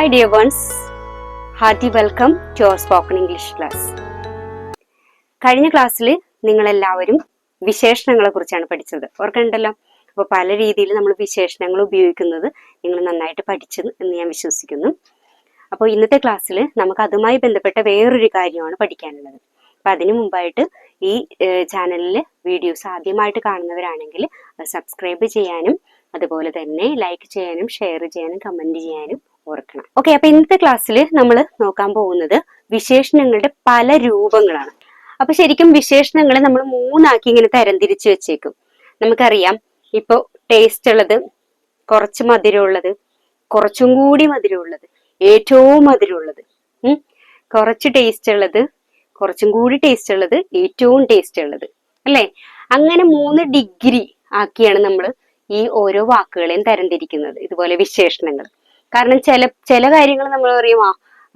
Hi dear ones, hearty welcome to our spoken English class. കഴിഞ്ഞ ക്ലാസ്സിൽ നിങ്ങളെല്ലാവരും വിശേഷണങ്ങളെ കുറിച്ചാണ് പഠിച്ചത്. ഓർക്കണ്ടല്ലോ? അപ്പോൾ പല രീതിയിൽ നമ്മൾ വിശേഷണങ്ങൾ ഉപയോഗിക്കുന്നത് നിങ്ങൾ നന്നായിട്ട് പഠിച്ചു എന്ന് ഞാൻ വിശ്വസിക്കുന്നു. അപ്പോൾ ഇന്നത്തെ ക്ലാസ്സിൽ നമുക്ക് അതുമായി ബന്ധപ്പെട്ട വേറൊരു കാര്യമാണ് പഠിക്കാനുള്ളത്. അപ്പം അതിനു മുമ്പായിട്ട് ഈ ചാനലിൽ വീഡിയോസ് ആദ്യമായിട്ട് കാണുന്നവരാണെങ്കിൽ സബ്സ്ക്രൈബ് ചെയ്യാനും അതുപോലെ തന്നെ ലൈക്ക് ചെയ്യാനും ഷെയർ ചെയ്യാനും കമന്റ് ചെയ്യാനും ഓർക്കണം. ഓക്കെ, അപ്പൊ ഇന്നത്തെ ക്ലാസ്സിൽ നമ്മൾ നോക്കാൻ പോകുന്നത് വിശേഷണങ്ങളുടെ പല രൂപങ്ങളാണ്. അപ്പൊ ശരിക്കും വിശേഷണങ്ങളെ നമ്മൾ മൂന്നാക്കി ഇങ്ങനെ തരംതിരിച്ചു വെച്ചേക്കും. നമുക്കറിയാം, ഇപ്പൊ ടേസ്റ്റ് ഉള്ളത്, കുറച്ച് മധുരമുള്ളത്, കുറച്ചും കൂടി മധുരമുള്ളത്, ഏറ്റവും മധുരമുള്ളത്, കുറച്ച് ടേസ്റ്റ് ഉള്ളത്, കുറച്ചും കൂടി ടേസ്റ്റ് ഉള്ളത്, ഏറ്റവും ടേസ്റ്റ് ഉള്ളത്, അല്ലെ? അങ്ങനെ 3 ഡിഗ്രി ആക്കിയാണ് നമ്മൾ ഈ ഓരോ വാക്കുകളെയും തരംതിരിക്കുന്നത്, ഇതുപോലെ വിശേഷണങ്ങൾ. കാരണം ചില കാര്യങ്ങൾ നമ്മൾ പറയും,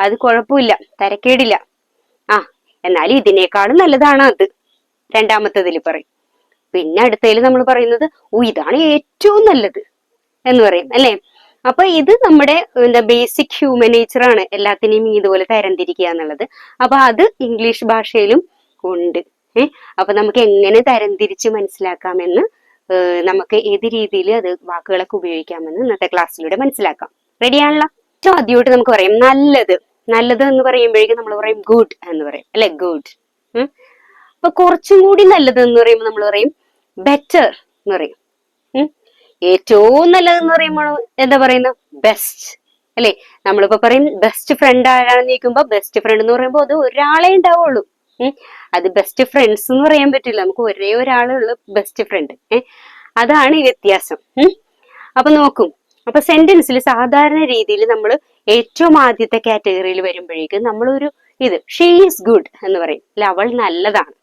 അത് കുഴപ്പമില്ല, തരക്കേടില്ല, എന്നാലും ഇതിനേക്കാളും നല്ലതാണ് അത്, രണ്ടാമത്തതിൽ പറയും. പിന്നെ അടുത്തതിൽ നമ്മൾ പറയുന്നത് ഇതാണ് ഏറ്റവും നല്ലത് എന്ന് പറയും, അല്ലെ? അപ്പൊ ഇത് നമ്മുടെ ബേസിക് ഹ്യൂമൻ നേച്ചർ ആണ്, എല്ലാത്തിനെയും ഇതുപോലെ തരംതിരിക്കുക എന്നുള്ളത്. അപ്പൊ അത് ഇംഗ്ലീഷ് ഭാഷയിലും ഉണ്ട്. അപ്പൊ നമുക്ക് എങ്ങനെ തരംതിരിച്ച് മനസ്സിലാക്കാമെന്ന്, നമുക്ക് ഏത് രീതിയിൽ അത് വാക്കുകളൊക്കെ ഉപയോഗിക്കാമെന്ന് ഇന്നത്തെ ക്ലാസ്സിലൂടെ മനസ്സിലാക്കാം. റെഡിയാണല്ലോ? ആദ്യമായിട്ട് നമുക്ക് പറയാം നല്ലത്. നല്ലത് എന്ന് പറയുമ്പോഴേക്കും നമ്മൾ പറയും ഗുഡ് എന്ന് പറയും, അല്ലെ? ഗുഡ്. അപ്പൊ കുറച്ചും കൂടി നല്ലത് എന്ന് പറയുമ്പോൾ നമ്മൾ പറയും ബെറ്റർ എന്ന് പറയും. ഏറ്റവും നല്ലതെന്ന് പറയുമ്പോൾ എന്താ പറയുന്നത്? ബെസ്റ്റ്, അല്ലെ? നമ്മളിപ്പോ പറയും ബെസ്റ്റ് ഫ്രണ്ട് ആരാണെന്ന് ചോദിക്കുമ്പോ ബെസ്റ്റ് ഫ്രണ്ട് എന്ന് പറയുമ്പോൾ അത് ഒരാളെ ഉണ്ടാവുള്ളൂ. അത് ബെസ്റ്റ് ഫ്രണ്ട്സ് എന്ന് പറയാൻ പറ്റില്ല, നമുക്ക് ഒരേ ഒരാളേ ഉള്ളൂ ബെസ്റ്റ് ഫ്രണ്ട്. അതാണ് ഈ വ്യത്യാസം. അപ്പൊ നോക്കും, അപ്പൊ സെന്റൻസിൽ സാധാരണ രീതിയിൽ നമ്മൾ ഏറ്റവും ആദ്യത്തെ കാറ്റഗറിയിൽ വരുമ്പോഴേക്കും നമ്മളൊരു ഷീ ഈസ് ഗുഡ് എന്ന് പറയും, അല്ല അവൾ നല്ലതാണ്.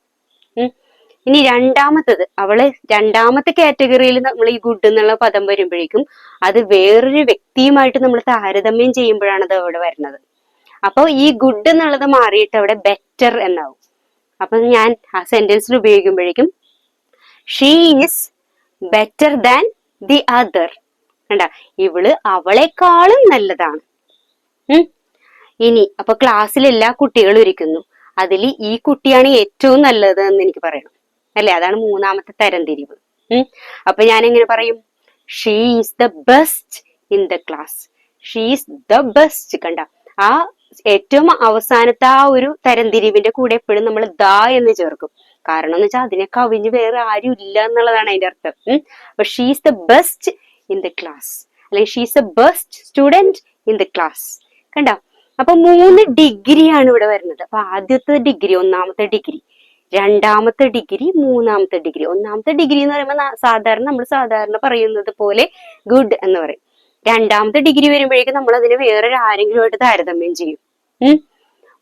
ഇനി രണ്ടാമത്തത്, അവള് രണ്ടാമത്തെ കാറ്റഗറിയിൽ നമ്മൾ ഈ ഗുഡ് എന്നുള്ള പദം വരുമ്പോഴേക്കും അത് വേറൊരു വ്യക്തിയുമായിട്ട് നമ്മൾ താരതമ്യം ചെയ്യുമ്പോഴാണ് അത് അവിടെ വരുന്നത്. അപ്പൊ ഈ ഗുഡ് എന്നുള്ളത് മാറിയിട്ട് അവിടെ ബെറ്റർ എന്നാവും. അപ്പൊ ഞാൻ ആ സെന്റൻസിൽ ഉപയോഗിക്കുമ്പോഴേക്കും she is better than the other. കണ്ട, ഇവള് അവളെക്കാളും നല്ലതാണ്. ഇനി അപ്പൊ ക്ലാസ്സിൽ എല്ലാ കുട്ടികളും ഇരിക്കുന്നു, അതിൽ ഈ കുട്ടിയാണ് ഏറ്റവും നല്ലത് എന്ന് എനിക്ക് പറയണം, അല്ലെ? അതാണ് മൂന്നാമത്തെ തരംതിരിവ്. അപ്പൊ ഞാൻ എങ്ങനെ പറയും? She is the best in the class. She is the best. കണ്ട, ആ ഏറ്റവും അവസാനത്തെ ആ ഒരു തരംതിരിവിന്റെ കൂടെ എപ്പോഴും നമ്മൾ ദ എന്ന് ചേർക്കും. കാരണം എന്ന് വെച്ചാൽ അതിനെ കവിഞ്ഞ് വേറെ ആരും ഇല്ല എന്നുള്ളതാണ് അതിന്റെ അർത്ഥം. അപ്പൊ she is the best in the class, അല്ലെങ്കിൽ she is the best student in the class. കണ്ട, അപ്പൊ 3 ഡിഗ്രിയാണ് ഇവിടെ വരുന്നത്. അപ്പൊ ആദ്യത്തെ ഡിഗ്രി, ഒന്നാമത്തെ ഡിഗ്രി, രണ്ടാമത്തെ ഡിഗ്രി, മൂന്നാമത്തെ ഡിഗ്രി. ഒന്നാമത്തെ ഡിഗ്രി എന്ന് പറയുമ്പോൾ നമ്മൾ സാധാരണ പറയുന്നത് പോലെ ഗുഡ് എന്ന് പറയും. രണ്ടാമത്തെ ഡിഗ്രി വരുമ്പോഴേക്കും നമ്മൾ അതിനെ വേറെ ആരെങ്കിലുമായിട്ട് താരതമ്യം ചെയ്യും.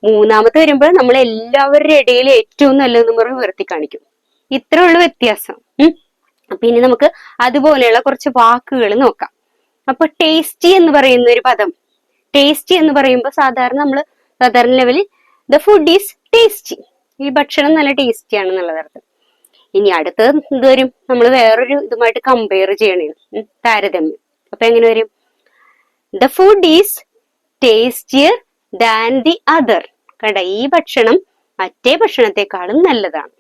മൂന്നാമത്തെ വരുമ്പോൾ നമ്മൾ എല്ലാവരുടെ ഇടയിൽ ഏറ്റവും നല്ലതെന്ന് പറഞ്ഞ് ഉയർത്തി കാണിക്കും. ഇത്രേ ഉള്ളു വ്യത്യാസം. അപ്പൊ ഇനി നമുക്ക് അതുപോലെയുള്ള കുറച്ച് വാക്കുകൾ നോക്കാം. അപ്പൊ ടേസ്റ്റി എന്ന് പറയുന്ന ഒരു പദം, ടേസ്റ്റി എന്ന് പറയുമ്പോൾ സാധാരണ ലെവലിൽ ദ ഫുഡ് ഈസ് ടേസ്റ്റി, ഈ ഭക്ഷണം നല്ല ടേസ്റ്റി ആണെന്നുള്ളത് അർത്ഥം. ഇനി അടുത്തത് എന്ത് വരും? നമ്മൾ വേറൊരു ഇതുമായിട്ട് കമ്പയർ ചെയ്യണേ, താരതമ്യം. അപ്പൊ എങ്ങനെ വരും? The food is tastier than the other. കണ്ട, ഈ ഭക്ഷണം മറ്റേ ഭക്ഷണത്തെക്കാളും നല്ലതാണ്.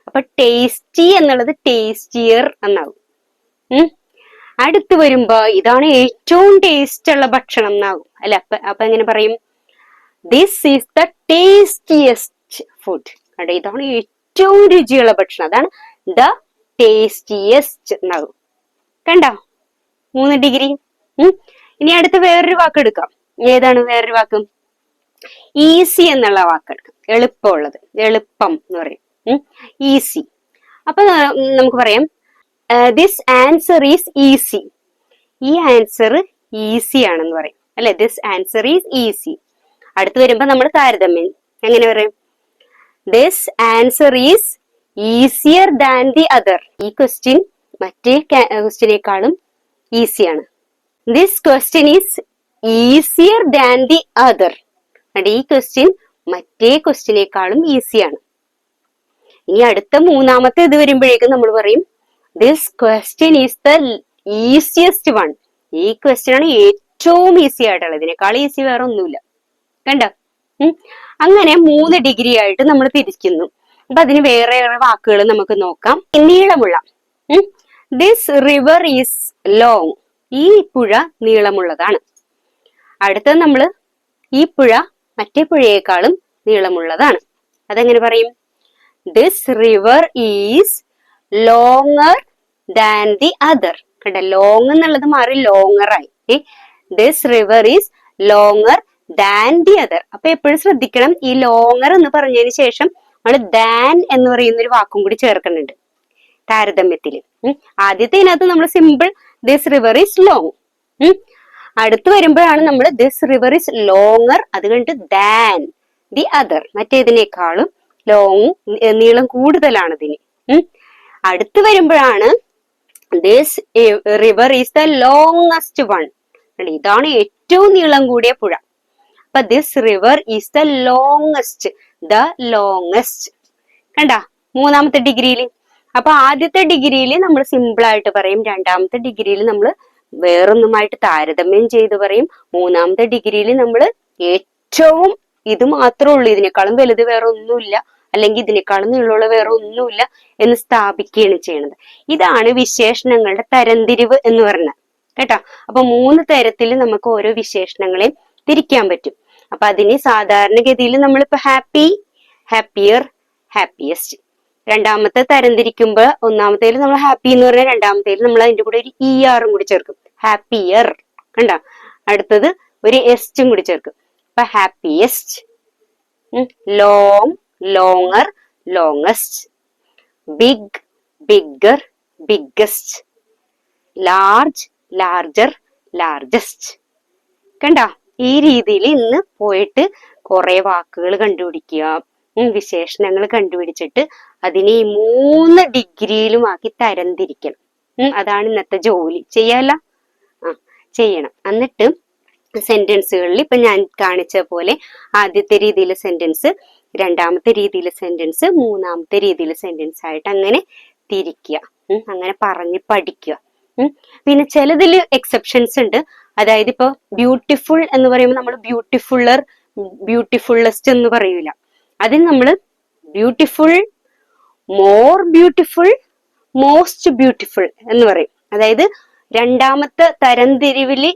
അപ്പൊ ടേസ്റ്റി എന്നുള്ളത് ടേസ്റ്റിയർ എന്നാകും. അടുത്ത് വരുമ്പോ ഇതാണ് ഏറ്റവും ടേസ്റ്റ് ഉള്ള ഭക്ഷണം എന്നാകും, അല്ലെ? അപ്പൊ എങ്ങനെ പറയും? This is the tastiest food. കണ്ട, ഇതാണ് ഏറ്റവും രുചിയുള്ള ഭക്ഷണം, അതാണ് ദ ടേസ്റ്റിയസ്റ്റ് എന്നാകും. കണ്ടോ 3 ഡിഗ്രി. ഇനി അടുത്ത് വേറൊരു വാക്ക് എടുക്കാം. ഏതാണ് വേറൊരു വാക്ക്? ഈസി എന്നുള്ള വാക്കെടുക്കാം, എളുപ്പമുള്ളത്, എളുപ്പം എന്ന് പറയും, ഈസി. അപ്പൊ നമുക്ക് പറയാം ദിസ് ആൻസർ ഈസ് ഈസി. ഈ ആൻസർ ഈസി ആണെന്ന് പറയും, അല്ലെ? This answer is easy. അടുത്ത് വരുമ്പോ നമ്മൾ താരതമ്യം എങ്ങനെ പറയും? This answer is easier than the other. ഈ ക്വസ്റ്റ്യൻ മറ്റേ ക്വസ്റ്റ്യനേക്കാളും ഈസിയാണ്. This question is easier than the other. ഈ ക്വസ്റ്റ്യൻ മറ്റേ ക്വസ്റ്റ്യനേക്കാളും ഈസിയാണ്. ഇനി അടുത്ത മൂന്നാമത്തെ ഇത് വരുമ്പോഴേക്കും നമ്മൾ പറയും this question is the easiest one. ഈ ക്വസ്റ്റ്യൻ ആണ് ഏറ്റവും ഈസി ആയിട്ടുള്ള, ഇതിനേക്കാൾ ഈസി വേറെ ഒന്നുമില്ല. കണ്ടോ? അങ്ങനെ 3 ഡിഗ്രി ആയിട്ട് നമ്മൾ തിരിക്കുന്നു. അപ്പൊ അതിന് വേറെ വാക്കുകൾ നമുക്ക് നോക്കാം. നീളമുള്ള, ദിസ് റിവർ ഈസ് ലോങ്, ഈ പുഴ നീളമുള്ളതാണ്. അടുത്തത് നമ്മള് ഈ പുഴ മറ്റേ പുഴയേക്കാളും നീളമുള്ളതാണ്. അതെങ്ങനെ പറയും? This river is longer than the other. കണ്ട, ലോങ് എന്നുള്ളത് മാറി ലോങ്ങർ ആയി. This river is longer than the other. അപ്പൊ എപ്പോഴും ശ്രദ്ധിക്കണം, ഈ ലോങ്ങർ എന്ന് പറഞ്ഞതിന് ശേഷം നമ്മൾ ദാൻ എന്ന് പറയുന്ന ഒരു വാക്കും കൂടി ചേർക്കുന്നുണ്ട് താരതമ്യത്തില്. ആദ്യത്തേനകത്ത് നമ്മൾ simple this river is long. അടുത്ത് വരുമ്പോഴാണ് നമ്മൾ ദിസ് റിവർ ഈസ് ലോങ്ങർ, അത് കഴിഞ്ഞിട്ട് ദാൻ ദി അതർ, മറ്റേതിനേക്കാളും ലോങ്, നീളം കൂടുതലാണ് ഇതിന്. അടുത്ത് വരുമ്പോഴാണ് this river is the longest one, ഇതാണ് ഏറ്റവും നീളം കൂടിയ പുഴ. അപ്പൊ this river is the longest, കണ്ട 3ാമത്തെ ഡിഗ്രിയിൽ. അപ്പൊ ആദ്യത്തെ ഡിഗ്രിയിൽ നമ്മൾ സിമ്പിൾ ആയിട്ട് പറയും, 2ാമത്തെ ഡിഗ്രിയിൽ നമ്മൾ വേറൊന്നുമായിട്ട് താരതമ്യം ചെയ്ത് പറയും, 3ാമത്തെ ഡിഗ്രിയിൽ നമ്മൾ ഏറ്റവും ഇത് മാത്രമേ ഉള്ളൂ, ഇതിനേക്കാളും വലുത് വേറെ ഒന്നുമില്ല, അല്ലെങ്കിൽ ഇതിനേക്കാളും നീളമുള്ള വേറെ ഒന്നുമില്ല എന്ന് സ്ഥാപിക്കുകയാണ് ചെയ്യണത്. ഇതാണ് വിശേഷണങ്ങളുടെ തരംതിരിവ് എന്ന് പറഞ്ഞത് കേട്ടോ. അപ്പൊ 3 തരത്തിൽ നമുക്ക് ഓരോ വിശേഷണങ്ങളെയും തിരിക്കാൻ പറ്റും. അപ്പൊ അതിന് സാധാരണഗതിയിൽ നമ്മളിപ്പോ ഹാപ്പി, ഹാപ്പിയർ, ഹാപ്പിയസ്റ്റ്. 2ാമത്തെ തരംതിരിക്കുമ്പോ 1ാമത്തേൽ നമ്മൾ ഹാപ്പി എന്ന് പറഞ്ഞാൽ 2ാമത്തേൽ നമ്മൾ അതിന്റെ കൂടെ ഒരു ER കൂടി ചേർക്കും, ഹാപ്പിയർ. കണ്ട, അടുത്തത് ഒരു എസ്റ്റും കൂടി ചേർക്കും. അപ്പൊ happiest, long, longer, longest, big, bigger, biggest, large, larger, largest. കണ്ട, ഈ രീതിയിൽ ഇന്ന് പോയിട്ട് കുറെ വാക്കുകൾ കണ്ടുപിടിക്കുക, വിശേഷണങ്ങൾ കണ്ടുപിടിച്ചിട്ട് അതിനെ ഈ 3 ഡിഗ്രിയിലുമാക്കി തരംതിരിക്കണം. അതാണ് ഇന്നത്തെ ജോലി. ചെയ്യാല്ല? ചെയ്യണം. എന്നിട്ട് സെന്റൻസുകളിൽ ഇപ്പൊ ഞാൻ കാണിച്ച പോലെ ആദ്യത്തെ രീതിയിലെ സെന്റൻസ്, 2ാമത്തെ രീതിയിലെ സെന്റൻസ്, 3ാമത്തെ രീതിയിലെ സെന്റൻസ് ആയിട്ട് അങ്ങനെ തിരിക്കുക, അങ്ങനെ പറഞ്ഞ് പഠിക്കുക. പിന്നെ ചിലതില് എക്സെപ്ഷൻസ് ഉണ്ട്. അതായത് ഇപ്പൊ ബ്യൂട്ടിഫുൾ എന്ന് പറയുമ്പോൾ നമ്മൾ ബ്യൂട്ടിഫുള്ളർ, ബ്യൂട്ടിഫുള്ളസ്റ്റ് എന്ന് പറയൂല. അതിന് നമ്മൾ beautiful, more beautiful, most beautiful എന്ന് പറയും. അതായത് 2ാമത്തെ തരംതിരിവില്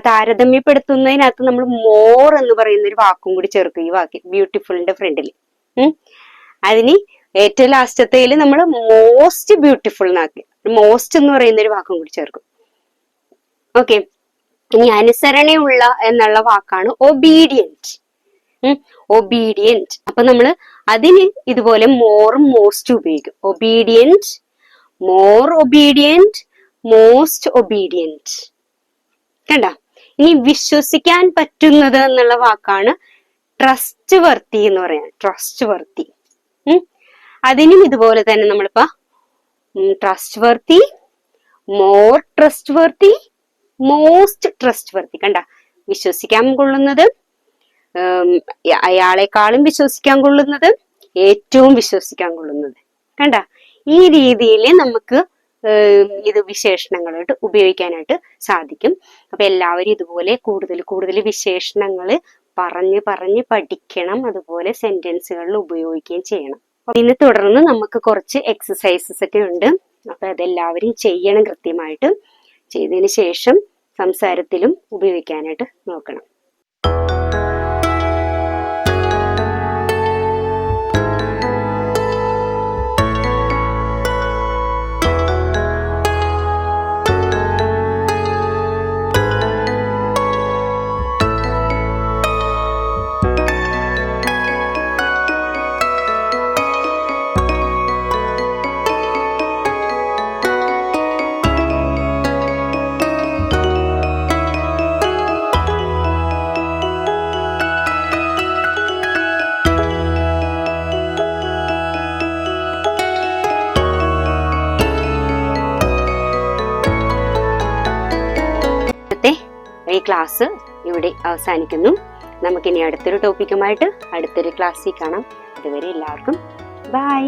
താരതമ്യപ്പെടുത്തുന്നതിനകത്ത് നമ്മൾ മോർ എന്ന് പറയുന്ന ഒരു വാക്കും കൂടി ചേർക്കും ഈ വാക്ക് ബ്യൂട്ടിഫുളിന്റെ ഫ്രണ്ടിൽ. അതിന് ഏറ്റവും ലാസ്റ്റത്തേല് നമ്മൾ മോസ്റ്റ് ബ്യൂട്ടിഫുൾ എന്നാക്കി മോസ്റ്റ് എന്ന് പറയുന്ന ഒരു വാക്കും കൂടി ചേർക്കും. ഓക്കെ, ഇനി അനുസരണയുള്ള എന്നുള്ള വാക്കാണ് ഒബീഡിയന്റ്. ഒബീഡിയന്റ്. അപ്പൊ നമ്മള് അതിന് ഇതുപോലെ മോറും മോസ്റ്റ് ഉപയോഗിക്കും. Obedient, more obedient, most obedient. കണ്ട, ഇനി വിശ്വസിക്കാൻ പറ്റുന്നത് എന്നുള്ള വാക്കാണ് ട്രസ്റ്റ് വർത്തി എന്ന് പറയാം. ട്രസ്റ്റ് വർത്തി. അതിനും ഇതുപോലെ തന്നെ നമ്മളിപ്പോ ട്രസ്റ്റ് വർത്തി, മോർ ട്രസ്റ്റ് വർത്തി, മോസ്റ്റ് ട്രസ്റ്റ് വർത്തി. കണ്ട, വിശ്വസിക്കാൻ കൊള്ളുന്നത്, അയാളെക്കാളും വിശ്വസിക്കാൻ കൊള്ളുന്നത്, ഏറ്റവും വിശ്വസിക്കാൻ കൊള്ളുന്നത്. കണ്ട, ഈ രീതിയിൽ നമുക്ക് ഇത് വിശേഷണങ്ങളായിട്ട് ഉപയോഗിക്കാനായിട്ട് സാധിക്കും. അപ്പൊ എല്ലാവരും ഇതുപോലെ കൂടുതൽ കൂടുതൽ വിശേഷണങ്ങൾ പറഞ്ഞ് പറഞ്ഞ് പഠിക്കണം, അതുപോലെ സെന്റൻസുകളിൽ ഉപയോഗിക്കുകയും ചെയ്യണം. ഇതിനെ തുടർന്ന് നമുക്ക് കുറച്ച് എക്സസൈസസ് ഒക്കെ ഉണ്ട്. അപ്പൊ അതെല്ലാവരും ചെയ്യണം കൃത്യമായിട്ട്. ചെയ്തതിന് ശേഷം സംസാരത്തിലും ഉപയോഗിക്കാനായിട്ട് നോക്കണം. ഈ ക്ലാസ് ഇവിടെ അവസാനിക്കുന്നു. നമുക്കിനി അടുത്തൊരു ടോപ്പിക്കുമായിട്ട് അടുത്തൊരു ക്ലാസ്സിൽ കാണാം. അതുവരെ എല്ലാവർക്കും ബൈ.